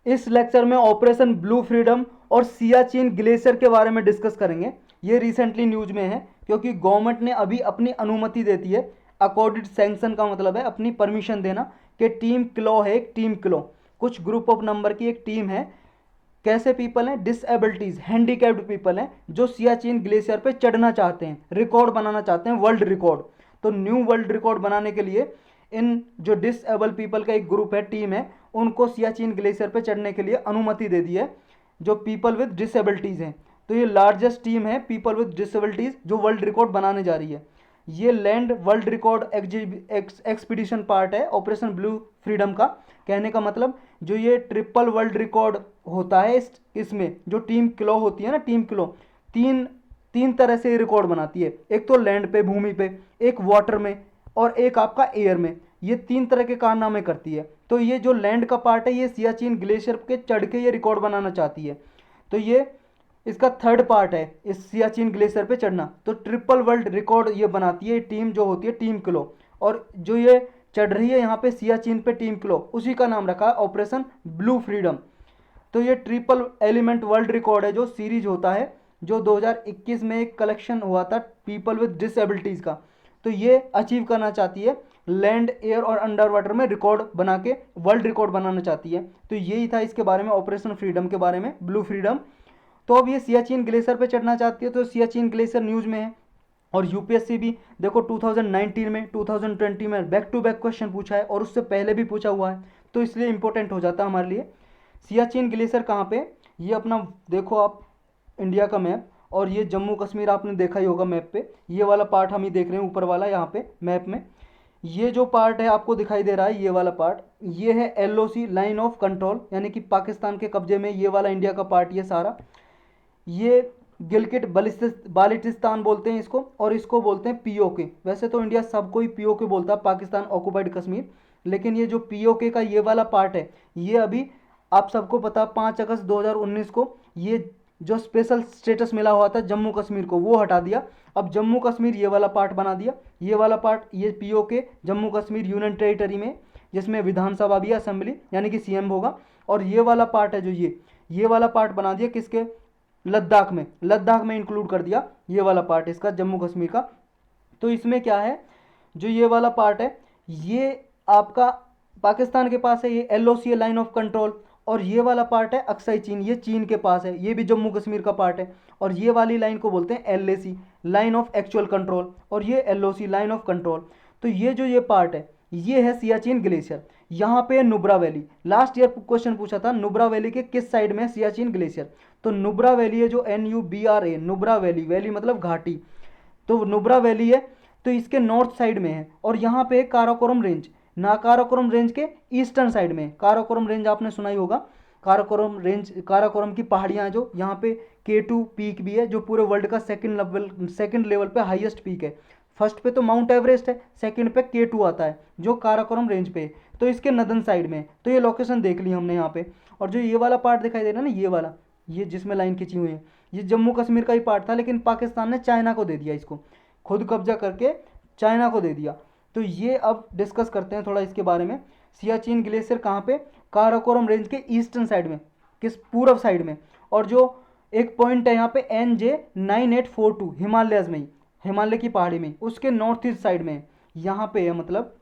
इस लेक्चर में operation blue freedom और सियाचिन ग्लेशियर के बारे में डिस्कस करेंगे। ये रिसेंटली न्यूज में है क्योंकि गवर्नमेंट ने अभी अपनी अनुमति देती है। अकॉर्डिंग सैंक्शन का मतलब है अपनी परमिशन देना कि टीम क्लो है, एक टीम क्लो कुछ ग्रुप ऑफ नंबर की एक टीम है। कैसे पीपल हैं? डिसएबिलिटीज, हैंडीकैप्ड पीपल हैं जो सियाचिन ग्लेशियर पे चढ़ना चाहते हैं, रिकॉर्ड बनाना चाहते हैं, वर्ल्ड रिकॉर्ड। तो न्यू वर्ल्ड रिकॉर्ड बनाने के लिए इन जो डिसएबल पीपल का एक ग्रुप है, टीम है, उनको सियाचिन ग्लेशियर पे चढ़ने के लिए अनुमति दे दी है, जो पीपल विद डिसएबिलिटीज़ हैं। तो ये लार्जेस्ट टीम है पीपल विद डिसएबिलिटीज़ जो वर्ल्ड रिकॉर्ड बनाने जा रही है। ये land world record expedition part है ऑपरेशन ब्लू फ्रीडम का। कहने का मतलब जो ये ट्रिपल वर्ल्ड रिकॉर्ड होता है इसमें जो टीम क्लो होती है ना, टीम क्लो तीन तीन तरह से रिकॉर्ड बनाती है। एक तो लैंड पे, भूमि पे, एक वाटर में और एक आपका एयर में। ये तीन तरह के कारनामे करती है। तो ये जो लैंड का पार्ट है ये सियाचिन ग्लेशियर के चढ़ के ये रिकॉर्ड बनाना चाहती है। तो ये इसका थर्ड पार्ट है इस सियाचिन ग्लेशियर पे चढ़ना। तो ट्रिपल वर्ल्ड रिकॉर्ड ये बनाती है टीम जो होती है टीम क्लो। और जो ये चढ़ रही है यहाँ पे सियाचिन पे टीम क्लो, उसी का नाम रखा है ऑपरेशन ब्लू फ्रीडम। तो ये ट्रिपल एलिमेंट वर्ल्ड रिकॉर्ड है जो सीरीज होता है, जो 2021 में एक कलेक्शन हुआ था पीपल विद डिसेबिलिटीज़ का। तो ये अचीव करना चाहती है, लैंड, एयर और अंडर वाटर में रिकॉर्ड बना के वर्ल्ड रिकॉर्ड बनाना चाहती है। तो यही था इसके बारे में, ऑपरेशन फ्रीडम के बारे में, ब्लू फ्रीडम। तो अब ये सियाचिन ग्लेशियर पे चढ़ना चाहती है। तो सियाचिन ग्लेशियर न्यूज़ में है। और यूपीएससी भी देखो 2019 में, 2020 में बैक टू बैक क्वेश्चन पूछा है और उससे पहले भी पूछा हुआ है, तो इसलिए इंपॉर्टेंट हो जाता है हमारे लिए। सियाचिन ग्लेशियर कहाँ पे? ये अपना देखो आप इंडिया का मैप, और ये जम्मू कश्मीर आपने देखा ही होगा मैप पे। ये वाला पार्ट हम ही देख रहे हैं ऊपर वाला यहाँ पे मैप में। ये जो पार्ट है आपको दिखाई दे रहा है, ये वाला पार्ट, ये है एलओसी, लाइन ऑफ कंट्रोल, यानी कि पाकिस्तान के कब्जे में ये वाला इंडिया का पार्ट ये सारा। ये गिलगिट बाल्टिस्तान बोलते हैं इसको, और इसको बोलते हैं पीओके। वैसे तो इंडिया सबको ही पीओके बोलता है, पाकिस्तान ऑक्युपाइड कश्मीर। लेकिन ये जो पीओके का ये वाला पार्ट है, ये अभी आप सबको पता 5 अगस्त 2019 को ये जो स्पेशल स्टेटस मिला हुआ था जम्मू कश्मीर को, वो हटा दिया। अब जम्मू कश्मीर ये वाला पार्ट बना दिया। ये वाला पार्ट, ये PoK Jammu Kashmir union territory में, जिसमें विधानसभा भी, असेंबली यानी कि सीएम होगा। और ये वाला पार्ट है जो ये वाला पार्ट बना दिया किसके? लद्दाख में, लद्दाख में इंक्लूड कर दिया ये वाला पार्ट इसका, जम्मू कश्मीर का। तो इसमें क्या है, जो ये वाला पार्ट है ये आपका पाकिस्तान के पास है, ये एलओसी लाइन ऑफ कंट्रोल। और ये वाला पार्ट है अक्साई चीन, ये चीन के पास है, ये भी जम्मू कश्मीर का पार्ट है। और ये वाली लाइन को बोलते हैं LAC, line of actual control, और ये एलओसी, लाइन ऑफ कंट्रोल। तो ये जो ये पार्ट है ये है सियाचिन ग्लेशियर। यहाँ पे Nubra valley, last year question पूछा था नुब्रा वैली के किस साइड में है सियाचिन ग्लेशियर। तो नुब्रा वैली है जो NUBRA, नुब्रा वैली, वैली मतलब घाटी। तो नुब्रा वैली है, तो इसके नॉर्थ साइड में है। और यहाँ पे काराकोरम रेंज, ना काराकोरम रेंज के ईस्टर्न साइड में। काराकोरम रेंज आपने सुना ही होगा, काराकोरम रेंज, काराकोरम की पहाड़ियाँ जो यहाँ पे K2 पीक भी है, जो पूरे वर्ल्ड का सेकंड लेवल पे हाईएस्ट पीक है। फर्स्ट पे तो माउंट एवरेस्ट है, सेकंड पे K2 आता है जो काराकोरम रेंज पे है। तो इसके नदन साइड में, तो ये लोकेशन देख ली हमने यहाँ पे। और जो ये वाला पार्ट दिखाई दे रहा है ना, ये वाला, ये जिसमें लाइन खींची हुई है, ये जम्मू कश्मीर का ही पार्ट था, लेकिन पाकिस्तान ने चाइना को दे दिया इसको, खुद कब्जा करके चाइना को दे दिया। तो ये अब डिस्कस करते हैं थोड़ा इसके बारे में। सियाचिन ग्लेशियर कहाँ पे? काराकोरम रेंज के ईस्टर्न साइड में, किस पूर्व साइड में। और जो एक पॉइंट है यहाँ पे NJ9842, हिमालयज में ही, हिमालय की पहाड़ी में, उसके नॉर्थ ईस्ट साइड में यहाँ पे है। मतलब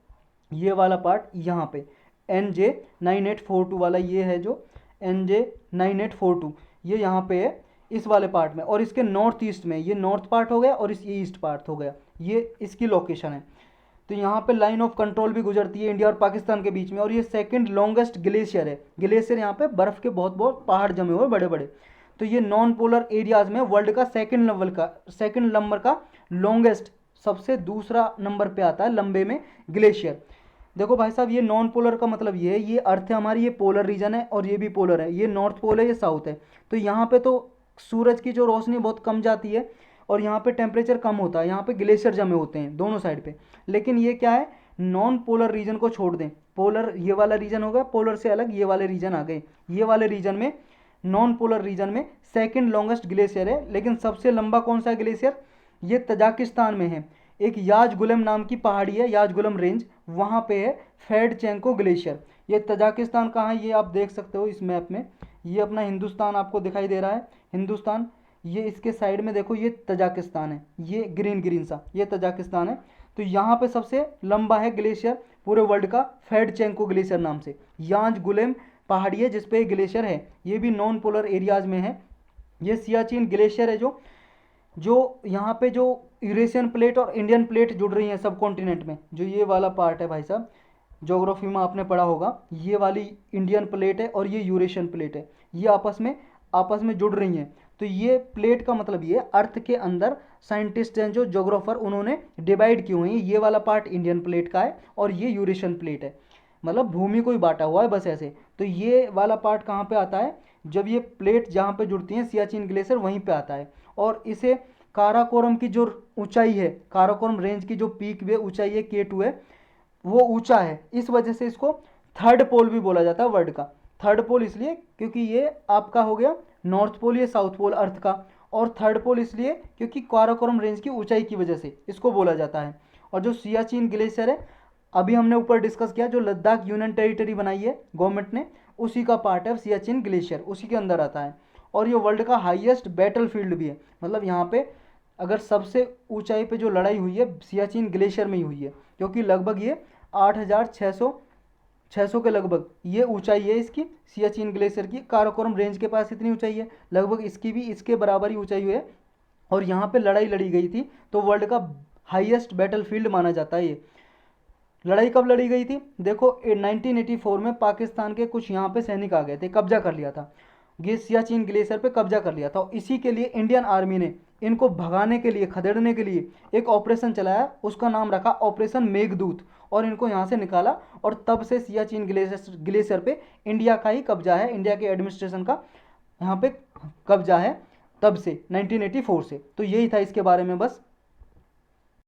ये वाला पार्ट यहाँ पे NJ9842 वाला, ये है जो NJ9842, ये यहाँ पे है इस वाले पार्ट में। और इसके नॉर्थ ईस्ट में, ये नॉर्थ पार्ट हो गया और इस ईस्ट पार्ट हो गया, ये इसकी लोकेशन है। तो यहाँ पे लाइन ऑफ कंट्रोल भी गुजरती है इंडिया और पाकिस्तान के बीच में। और ये सेकंड लॉन्गेस्ट ग्लेशियर है। ग्लेशियर यहाँ पे बर्फ़ के बहुत बहुत पहाड़ जमे हुए बड़े बड़े। तो ये नॉन पोलर एरियाज में वर्ल्ड का सेकंड नंबर का लॉन्गेस्ट, सबसे दूसरा नंबर पे आता है लंबे में ग्लेशियर। देखो भाई साहब, ये नॉन पोलर का मतलब ये है, ये अर्थ है हमारी, ये पोलर रीजन है, और ये भी पोलर है, ये नॉर्थ पोल है, ये साउथ है। तो यहाँ पे तो सूरज की जो रोशनी बहुत कम जाती है और यहाँ पे टेम्परेचर कम होता है, यहाँ पे ग्लेशियर जमे होते हैं दोनों साइड पे। लेकिन ये क्या है, नॉन पोलर रीजन को छोड़ दें, पोलर ये वाला रीजन होगा, पोलर से अलग ये वाले रीजन आ गए। ये वाले रीजन में, नॉन पोलर रीजन में सेकंड लॉन्गेस्ट ग्लेशियर है। लेकिन सबसे लंबा कौन सा ग्लेशियर? ये तजाकिस्तान में है, एक याज गुलम नाम की पहाड़ी है, याज गुलम रेंज, वहाँ पे है फेडचेंको ग्लेशियर। ये तजाकिस्तान कहाँ है ये आप देख सकते हो इस मैप में। ये अपना हिंदुस्तान आपको दिखाई दे रहा है, हिंदुस्तान। ये इसके साइड में देखो ये तजाकिस्तान है, ये ग्रीन ग्रीन सा ये तजाकिस्तान है। तो यहाँ पे सबसे लंबा है ग्लेशियर पूरे वर्ल्ड का, फेडचेंको ग्लेशियर नाम से। यांज गुलेम पहाड़ी है जिसपे ग्लेशियर है, ये भी नॉन पोलर एरियाज में है। ये सियाचिन ग्लेशियर है जो जो यहाँ पे जो यूरेशियन प्लेट और इंडियन प्लेट जुड़ रही हैं सब कॉन्टिनेंट में, जो ये वाला पार्ट है भाई साहब, ज्योग्राफी में आपने पढ़ा होगा, ये वाली इंडियन प्लेट है और ये यूरेशियन प्लेट है, ये आपस में जुड़ रही हैं। तो ये प्लेट का मतलब ये अर्थ के अंदर साइंटिस्ट हैं जो ज्योग्राफर, उन्होंने डिवाइड किए हुए हैं, ये वाला पार्ट इंडियन प्लेट का है और ये यूरेशियन प्लेट है, मतलब भूमि को ही बांटा हुआ है बस ऐसे। तो ये वाला पार्ट कहाँ पे आता है, जब ये प्लेट जहाँ पे जुड़ती हैं सियाचिन ग्लेशियर वहीं पे आता है। और इसे काराकोरम की जो ऊंचाई है, काराकोरम रेंज की जो पीक वे ऊंचाई है K2 है, वो ऊंचा है, इस वजह से इसको थर्ड पोल भी बोला जाता है वर्ल्ड का। थर्ड पोल इसलिए क्योंकि ये आपका हो गया नॉर्थ पोल, ये साउथ पोल अर्थ का, और थर्ड पोल इसलिए क्योंकि काराकोरम रेंज की ऊंचाई की वजह से इसको बोला जाता है। और जो सियाचिन ग्लेशियर है, अभी हमने ऊपर डिस्कस किया, जो लद्दाख यूनियन टेरिटरी बनाई है गवर्नमेंट ने, उसी का पार्ट है सियाचिन ग्लेशियर, उसी के अंदर आता है। और ये वर्ल्ड का हाईएस्ट बैटल फील्ड भी है, मतलब यहाँ पे अगर सबसे ऊंचाई पे जो लड़ाई हुई है सियाचिन ग्लेशियर में ही हुई है, क्योंकि लगभग ये 8,600 के लगभग ये ऊंचाई है इसकी, सियाचिन ग्लेशियर की। काराकोरम रेंज के पास इतनी ऊंचाई है, लगभग इसकी भी इसके बराबर ही ऊंचाई है, और यहाँ पे लड़ाई लड़ी गई थी, तो वर्ल्ड का हाईएस्ट बैटल फील्ड माना जाता है ये। लड़ाई कब लड़ी गई थी, देखो 1984 में पाकिस्तान के कुछ यहाँ पे सैनिक आ गए थे, कब्जा कर लिया था, ये सियाचिन ग्लेशियर पे कब्जा कर लिया था। और इसी के लिए इंडियन आर्मी ने इनको भगाने के लिए, खदेड़ने के लिए एक ऑपरेशन चलाया, उसका नाम रखा ऑपरेशन मेघदूत, और इनको यहाँ से निकाला। और तब से सियाचिन ग्लेशियर पे इंडिया का ही कब्जा है, इंडिया के एडमिनिस्ट्रेशन का यहाँ पे कब्जा है तब से, 1984 से। तो यही था इसके बारे में बस।